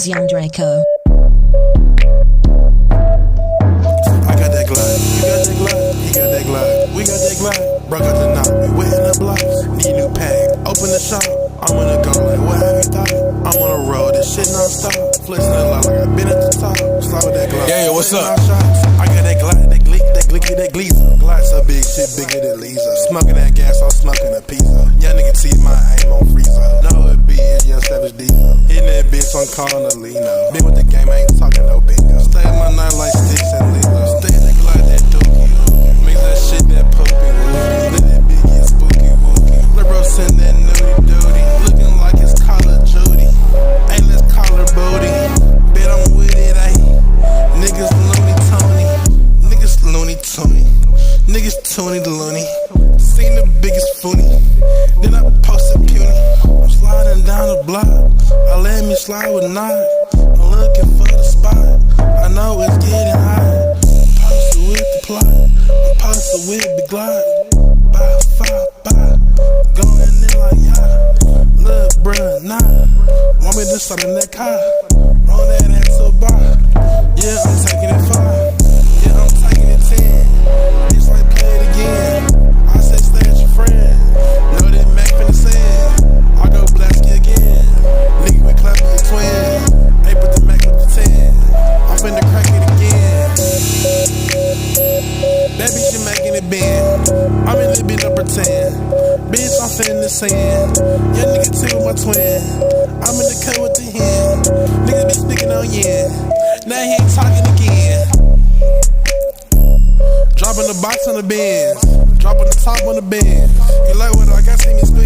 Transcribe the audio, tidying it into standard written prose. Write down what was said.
is Young Draco. I got that Glock, you got that Glock, he got that Glock, we got that Glock. Broke out the knob, we wetting the blocks. Need a new pack, open the shop. I'm gonna go like, what have you thought? I'm on the road, this shit non-stop. Flexing a lot like I've been at the top. Slide with that Glock. Yeah, what's up? I got that Glock, that glick, that glicky, that gleaser. Glock so big, shit bigger than Lisa. Smoking that gas, I'm smoking a pizza. Young nigga see my aim on freezer. Know it be a young savage diesel. Hitting that bitch, I'm calling a Lino. Been with the game, I ain't talking no bingo. Stay in my night like sticks and Lilo. Stay in the Glock, that dookie. Mix that shit, that poopy. Let that bitch get spooky wookie. Lil' bro send that nudie duty. Looking like it's Call of Duty. Hey, let's call her booty. Bet I'm with it, ayy. Niggas loony Tony. Niggas loony Tony. Niggas Tony the loony. Seen the biggest foonie. Then I posted puny. I'm sliding down the block. I let me slide with nine. I'm looking for the spot. I know it's getting hot. Posted with the plot. I'm posted with the Glock. Bye, five, bye. Going in like yeah. Look, bruh, nah. Want me to start in that car? Roll that ass to a bar. Yeah, I'm taking it 5. Yeah, I'm taking it 10. Bitch, like play it again. I say stay at your friend. Know that Mac finna send. I go Blasky again. Nigga, we clapping your twin. Hey, put the Mac up to 10. I'm finna crack it again. That bitch, you making it bend. I'm in this bitch number 10. Bitch, I'm finna send. Yeah, nigga, two with my twin. I'm in the cut with the hen. Niggas be speaking on yen. Now he ain't talking again. Dropping the box on the Benz. Dropping the top on the Benz. You like what I got? See me spin.